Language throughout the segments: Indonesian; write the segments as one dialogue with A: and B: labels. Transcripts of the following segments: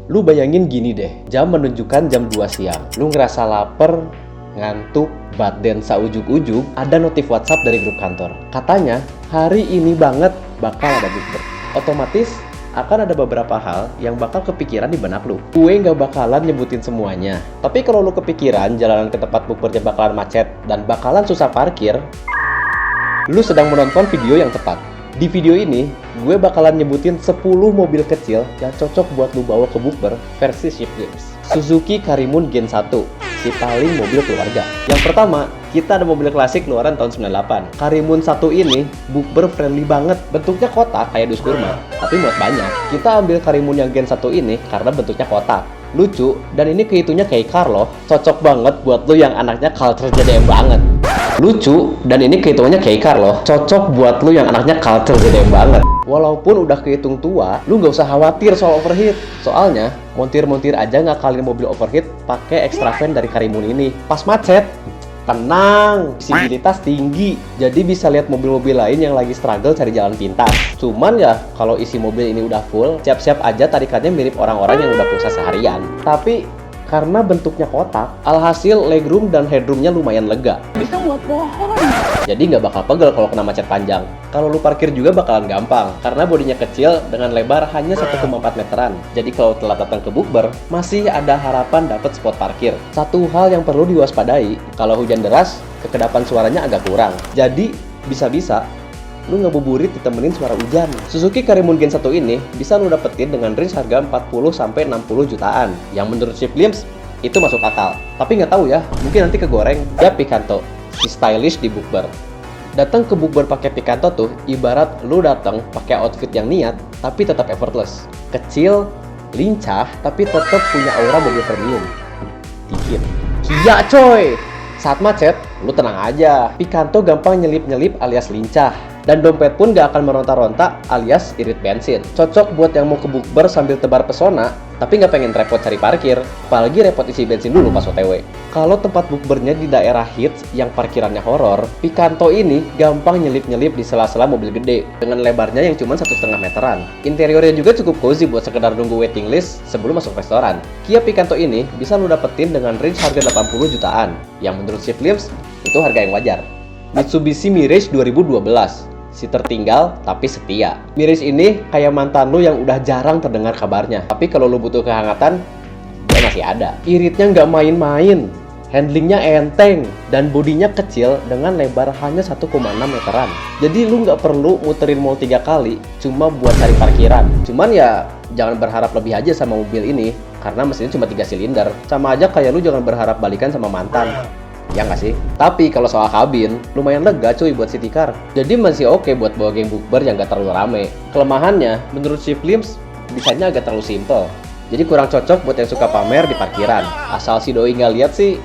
A: Lu bayangin gini deh, jam menunjukkan jam 2 siang. Lu ngerasa lapar, ngantuk, badan saujug-ujug, ada notif WhatsApp dari grup kantor. Katanya, hari ini banget bakal ada bukber. Otomatis, akan ada beberapa hal yang bakal kepikiran di benak lu. Gue nggak bakalan nyebutin semuanya. Tapi kalau lu kepikiran jalanan ke tempat bukbernya bakalan macet dan bakalan susah parkir, lu sedang menonton video yang tepat. Di video ini, gue bakalan nyebutin 10 mobil kecil yang cocok buat lu bawa ke bukber versi Shiftwheels. Suzuki Karimun Gen 1, si paling mobil keluarga. Yang pertama, kita ada mobil klasik keluaran tahun 98. Karimun 1 ini bukber friendly banget. Bentuknya kotak kayak dus kurma, tapi muat banyak. Kita ambil Karimun yang Gen 1 ini karena bentuknya kotak, lucu, dan ini kehitungnya kayak car loh. Cocok banget buat lu yang anaknya culture JDM banget. Lucu, dan ini kehitungannya kayak car loh. Cocok buat lu yang anaknya culture JDM banget. Walaupun udah kehitung tua, lu nggak usah khawatir soal overheat. Soalnya, montir-montir aja ngakalin mobil overheat pakai extra fan dari Karimun ini. Pas macet, tenang, visibilitas tinggi. Jadi bisa lihat mobil-mobil lain yang lagi struggle cari jalan pintas. Cuman ya, kalau isi mobil ini udah full, siap-siap aja tarikannya mirip orang-orang yang udah puasa seharian. Tapi karena bentuknya kotak, alhasil legroom dan headroomnya lumayan lega.
B: Bisa buat pohon.
A: Jadi nggak bakal pegel kalau kena macet panjang. Kalau lu parkir juga bakalan gampang, karena bodinya kecil dengan lebar hanya 1,4 meteran. Jadi kalau telat datang ke bukber, masih ada harapan dapat spot parkir. Satu hal yang perlu diwaspadai, kalau hujan deras, kekedapan suaranya agak kurang. Jadi bisa-bisa lu ngabuburit ditemenin suara hujan. Suzuki Karimun Gen 1 ini bisa lu dapetin dengan range harga 40-60 jutaan. Yang menurut Shiftwheels itu masuk akal. Tapi nggak tahu ya, mungkin nanti kegoreng. Ya Picanto, si stylish di bukber. Datang ke bukber pakai Picanto tuh ibarat lu datang pakai outfit yang niat tapi tetap effortless. Kecil, lincah, tapi tetap punya aura mobil premium. Dikit. Iya coy! Saat macet, lu tenang aja. Picanto gampang nyelip-nyelip alias lincah. Dan dompet pun gak akan meronta-ronta alias irit bensin. Cocok buat yang mau ke bukber sambil tebar pesona, tapi gak pengen repot cari parkir. Apalagi repot isi bensin dulu pas OTW. Kalau tempat bukbernya di daerah hits yang parkirannya horor, Picanto ini gampang nyelip-nyelip di sela-sela mobil gede dengan lebarnya yang cuma 1,5 meteran. Interiornya juga cukup cozy buat sekedar nunggu waiting list sebelum masuk restoran. Kia Picanto ini bisa lu dapetin dengan range harga 80 jutaan, yang menurut Shiftwheels itu harga yang wajar. Mitsubishi Mirage 2012, si tertinggal tapi setia. Mirage ini kayak mantan lu yang udah jarang terdengar kabarnya. Tapi kalau lu butuh kehangatan, dia masih ada. Iritnya nggak main-main, handlingnya enteng, dan bodinya kecil dengan lebar hanya 1,6 meteran. Jadi lu nggak perlu muterin mall 3 kali cuma buat cari parkiran. Cuman ya jangan berharap lebih aja sama mobil ini, karena mesinnya cuma 3 silinder. Sama aja kayak lu jangan berharap balikan sama mantan. Ya nggak sih? Tapi kalau soal kabin, lumayan lega cuy buat city car. Jadi masih oke buat bawa geng bukber yang nggak terlalu rame. Kelemahannya, menurut Shiftwheels, desainnya agak terlalu simple. Jadi kurang cocok buat yang suka pamer di parkiran. Asal si doi nggak lihat sih,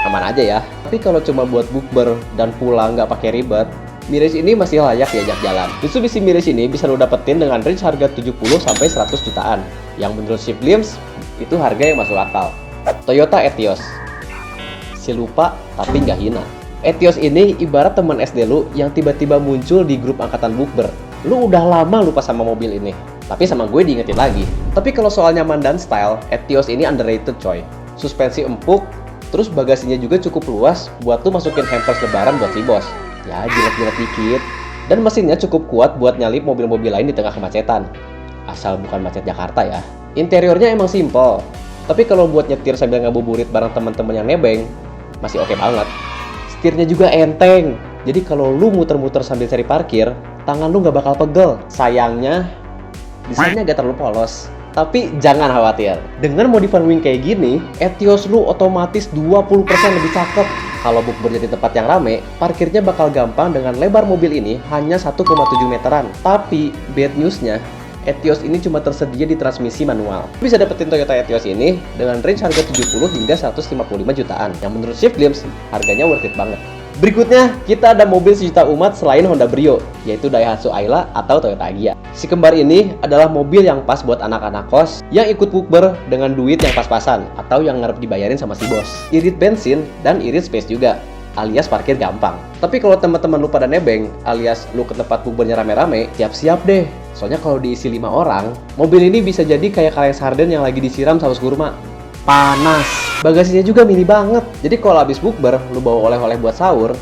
A: aman aja ya. Tapi kalau cuma buat bukber dan pulang nggak pakai ribet, Mirage ini masih layak diajak jalan. Mitsubishi Mirage ini bisa lo dapetin dengan range harga 70-100 jutaan. Yang menurut Shiftwheels, itu harga yang masuk akal. Toyota Etios, si lupa tapi nggak hina. Etios ini ibarat teman SD lu yang tiba-tiba muncul di grup angkatan bukber. Lu udah lama lupa sama mobil ini, tapi sama gue diingetin lagi. Tapi kalau soal nyaman dan style, Etios ini underrated coy. Suspensi empuk, terus bagasinya juga cukup luas buat lu masukin hampers lebaran buat si bos. Ya jilat-jilat dikit. Dan mesinnya cukup kuat buat nyalip mobil-mobil lain di tengah kemacetan. Asal bukan macet Jakarta ya. Interiornya emang simple, tapi kalau buat nyetir sambil ngabuburit bareng teman-teman yang nebeng, masih oke banget. Setirnya juga enteng, jadi kalau lu muter-muter sambil cari parkir, tangan lu nggak bakal pegel. Sayangnya, desainnya agak terlalu polos. Tapi jangan khawatir, dengan modifan wing kayak gini, Etios lu otomatis 20% lebih cakep. Kalau bukber di tempat yang rame, parkirnya bakal gampang dengan lebar mobil ini hanya 1,7 meteran. Tapi bad newsnya, Etios ini cuma tersedia di transmisi manual. Bisa dapetin Toyota Etios ini dengan range harga 70 hingga 155 jutaan. Yang menurut Shiftwheels, harganya worth it banget. Berikutnya, kita ada mobil sejuta umat selain Honda Brio, yaitu Daihatsu Ayla atau Toyota Agya. Si kembar ini adalah mobil yang pas buat anak-anak kos yang ikut bukber dengan duit yang pas-pasan atau yang ngarep dibayarin sama si bos. Irit bensin dan irit space juga, alias parkir gampang. Tapi kalau teman-teman lu pada nebeng, alias lu ke tempat bukbernya rame-rame, siap-siap deh. Soalnya kalau diisi 5 orang, mobil ini bisa jadi kayak kaleng sarden yang lagi disiram saus kurma. Panas. Bagasinya juga mini banget. Jadi kalau habis bukber, lu bawa oleh-oleh buat sahur,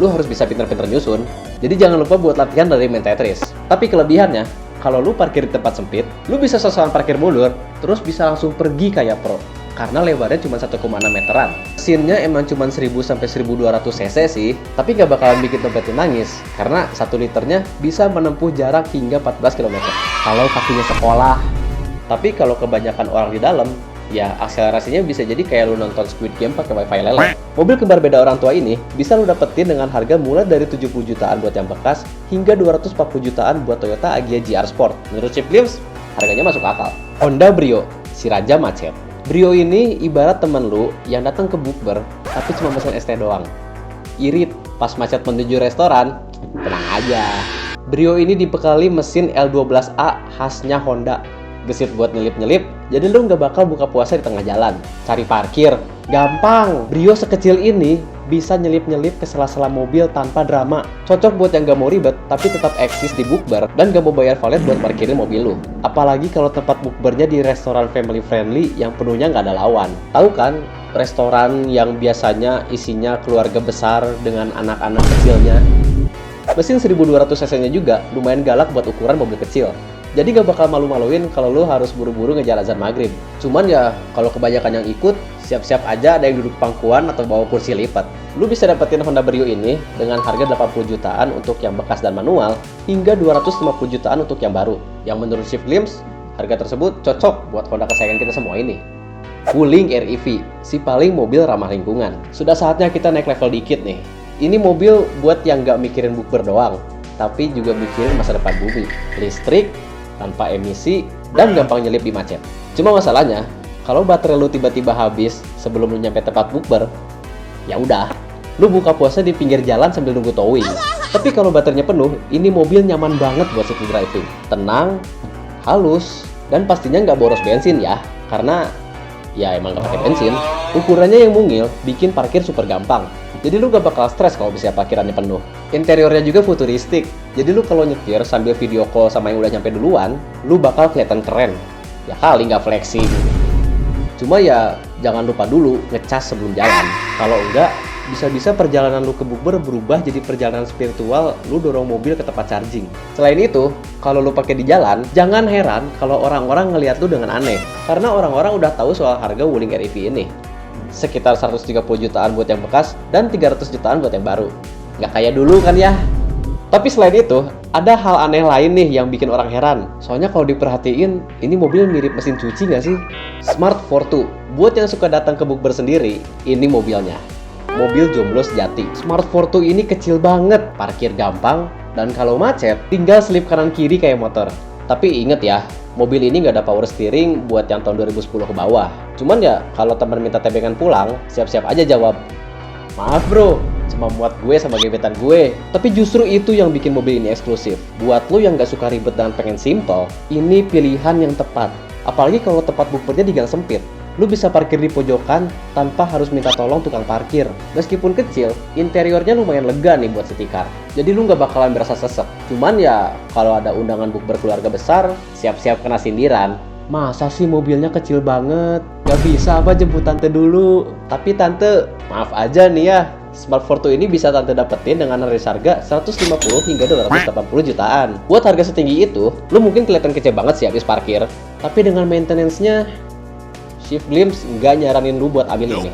A: lu harus bisa pinter-pinter nyusun. Jadi jangan lupa buat latihan dari main Tetris. Tapi kelebihannya, kalau lu parkir di tempat sempit, lu bisa sosokan parkir mundur, terus bisa langsung pergi kayak pro. Karena lebarnya cuma 1,6 meteran. Mesinnya emang cuma 1000 sampai 1200 cc sih, tapi nggak bakalan bikin dompet lu nangis, karena 1 liternya bisa menempuh jarak hingga 14 km. Kalau kakinya sekolah. Tapi kalau kebanyakan orang di dalam, ya akselerasinya bisa jadi kayak lu nonton Squid Game pakai wifi lele. Mobil kembar beda orang tua ini bisa lu dapetin dengan harga mulai dari 70 jutaan buat yang bekas hingga 240 jutaan buat Toyota Agya GR Sport. Menurut Chief Glimpse, harganya masuk akal. Honda Brio, si raja macet. Brio ini ibarat temen lu yang datang ke bukber tapi cuma pesen es teh doang. Irit pas macet menuju restoran, tenang aja. Brio ini dibekali mesin L12A khasnya Honda. Gesit buat nyelip-nyelip, jadi lu nggak bakal buka puasa di tengah jalan. Cari parkir, gampang. Brio sekecil ini bisa nyelip-nyelip ke sela-sela mobil tanpa drama. Cocok buat yang nggak mau ribet, tapi tetap eksis di bukber dan nggak mau bayar valet buat parkirin mobil lu. Apalagi kalau tempat bukbernya di restoran family friendly yang penuhnya nggak ada lawan. Tahu kan, restoran yang biasanya isinya keluarga besar dengan anak-anak kecilnya. Mesin 1200 cc-nya juga lumayan galak buat ukuran mobil kecil. Jadi gak bakal malu-maluin kalau lu harus buru-buru ngejar azan maghrib. Cuman ya, kalau kebanyakan yang ikut, siap-siap aja ada yang duduk pangkuan atau bawa kursi lipat. Lu bisa dapetin Honda Brio ini dengan harga 80 jutaan untuk yang bekas dan manual, hingga 250 jutaan untuk yang baru. Yang menurut Chief Glimpse, harga tersebut cocok buat Honda kesayangan kita semua ini. Wuling REV, si paling mobil ramah lingkungan. Sudah saatnya kita naik level dikit nih. Ini mobil buat yang gak mikirin bukber doang, tapi juga mikirin masa depan bumi. Listrik, tanpa emisi, dan gampang nyelip di macet. Cuma masalahnya, kalau baterai lu tiba-tiba habis sebelum lu nyampe tempat bukber, ya udah, lu buka puasa di pinggir jalan sambil nunggu towing. Tapi kalau baterainya penuh, ini mobil nyaman banget buat city driving. Tenang, halus, dan pastinya nggak boros bensin ya, karena ya emang nggak pakai bensin. Ukurannya yang mungil, bikin parkir super gampang. Jadi lu gak bakal stres kalau bisa parkirannya penuh. Interiornya juga futuristik. Jadi lu kalau nyetir sambil video call sama yang udah nyampe duluan, lu bakal kelihatan keren. Ya kali nggak flexing. Cuma ya jangan lupa dulu ngecas sebelum jalan. Kalau enggak, bisa-bisa perjalanan lu ke bukber berubah jadi perjalanan spiritual, lu dorong mobil ke tempat charging. Selain itu, kalau lu pakai di jalan, jangan heran kalau orang-orang ngelihat lu dengan aneh. Karena orang-orang udah tahu soal harga Wuling REV ini. Sekitar 130 jutaan buat yang bekas dan 300 jutaan buat yang baru. Nggak kayak dulu kan ya? Tapi selain itu, ada hal aneh lain nih yang bikin orang heran. Soalnya kalau diperhatiin, ini mobil mirip mesin cuci nggak sih? Smart Fortwo. Buat yang suka datang ke bukber sendiri, ini mobilnya. Mobil jomblo sejati. Smart Fortwo ini kecil banget, parkir gampang, dan kalau macet, tinggal selip kanan kiri kayak motor. Tapi inget ya, mobil ini nggak ada power steering buat yang tahun 2010 ke bawah. Cuman ya, kalau teman minta tebengan pulang, siap-siap aja jawab, "Maaf bro, cuma muat gue sama gebetan gue." Tapi justru itu yang bikin mobil ini eksklusif. Buat lo yang nggak suka ribet dan pengen simple, ini pilihan yang tepat. Apalagi kalau tempat bukbernya di gang sempit. Lu bisa parkir di pojokan tanpa harus minta tolong tukang parkir. Meskipun kecil, interiornya lumayan lega nih buat setikar. Jadi lu nggak bakalan berasa sesek. Cuman ya, kalau ada undangan bukber keluarga besar, siap-siap kena sindiran. Masa sih mobilnya kecil banget? Gak bisa apa jemput tante dulu? Tapi tante, maaf aja nih ya, Smart Fortwo ini bisa tante dapetin dengan harga 150 hingga 280 jutaan. Buat harga setinggi itu, lu mungkin kelihatan kece banget sih habis parkir. Tapi dengan maintenance-nya, Chief Glimpse nggak nyaranin lu buat ambil ini.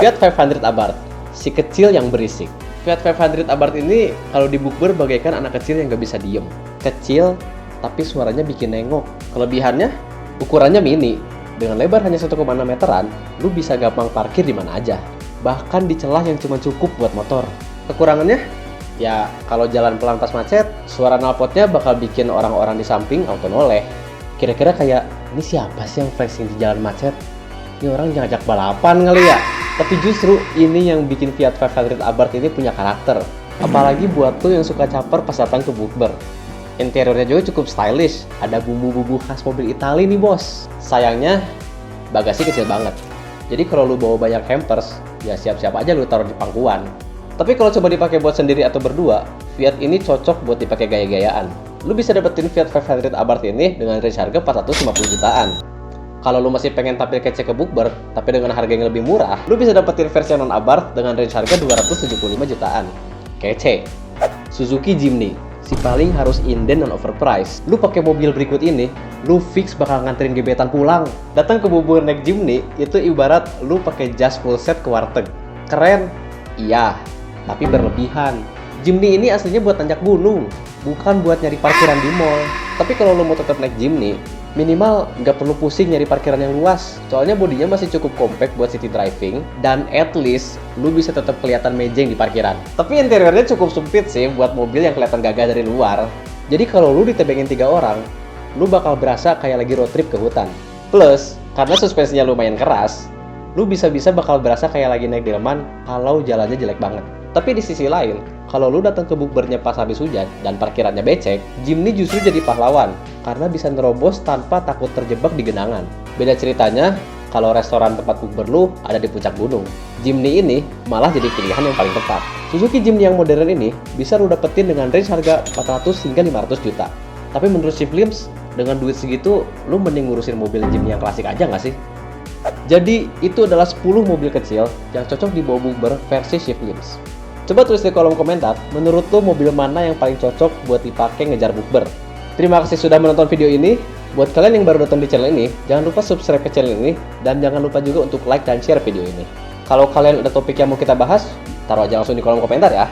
A: Fiat 500 Abarth, si kecil yang berisik. Fiat 500 Abarth ini kalau di bukber bagaikan anak kecil yang nggak bisa diem. Kecil, tapi suaranya bikin nengok. Kelebihannya, ukurannya mini. Dengan lebar hanya 1,6 meteran, lu bisa gampang parkir di mana aja. Bahkan di celah yang cuma cukup buat motor. Kekurangannya, ya kalau jalan pelan pas macet, suara knalpotnya bakal bikin orang-orang di samping auto noleh. Kira-kira kayak, ini siapa sih yang flexing di jalan macet? Ini orang ngajak balapan kali ya? Tapi justru ini yang bikin Fiat 500 Abarth ini punya karakter. Apalagi buat tuh yang suka caper pas datang ke bukber. Interiornya juga cukup stylish, ada bumbu-bumbu khas mobil Itali nih bos. Sayangnya, bagasi kecil banget. Jadi kalau lu bawa banyak hampers, ya siap-siap aja lu taruh di pangkuan. Tapi kalau coba dipakai buat sendiri atau berdua, Fiat ini cocok buat dipakai gaya-gayaan. lu bisa dapetin Fiat 500 Abarth ini dengan range harga 450 jutaan. Kalau lu masih pengen tampil kece ke bukber, tapi dengan harga yang lebih murah, lu bisa dapetin versi non Abarth dengan range harga 275 jutaan. Kece. Suzuki Jimny, si paling harus inden dan overpriced. Lu pakai mobil berikut ini, lu fix bakal nganterin gebetan pulang. Datang ke bukber naik Jimny, itu ibarat lu pakai jas full set ke warteg. Keren? Iya, tapi berlebihan. Jimny ini aslinya buat tanjak gunung, bukan buat nyari parkiran di mall. Tapi kalau lo mau tetap naik Jimny, minimal nggak perlu pusing nyari parkiran yang luas. Soalnya bodinya masih cukup compact buat city driving, dan at least lo bisa tetap kelihatan mejeng di parkiran. Tapi interiornya cukup sempit sih buat mobil yang kelihatan gagah dari luar. Jadi kalau lo ditebengin 3 orang, lo bakal berasa kayak lagi road trip ke hutan. Plus, karena suspensinya lumayan keras, lu bisa-bisa bakal berasa kayak lagi naik delman kalau jalannya jelek banget. Tapi di sisi lain, kalau lu datang ke bukbernya pas habis hujan dan parkirannya becek, Jimny justru jadi pahlawan karena bisa nerobos tanpa takut terjebak di genangan. Beda ceritanya kalau restoran tempat bukber lu ada di puncak gunung. Jimny ini malah jadi pilihan yang paling tepat. Suzuki Jimny yang modern ini bisa lu dapetin dengan range harga 400 hingga 500 juta. Tapi menurut Shift Limbs, dengan duit segitu, lu mending ngurusin mobil Jimny yang klasik aja nggak sih? Jadi, itu adalah 10 mobil kecil yang cocok dibawa bukber versi Shift Limbs. Coba tulis di kolom komentar, menurut lo mobil mana yang paling cocok buat dipakai ngejar bukber. Terima kasih sudah menonton video ini. Buat kalian yang baru datang di channel ini, jangan lupa subscribe ke channel ini, dan jangan lupa juga untuk like dan share video ini. Kalau kalian ada topik yang mau kita bahas, taruh aja langsung di kolom komentar ya.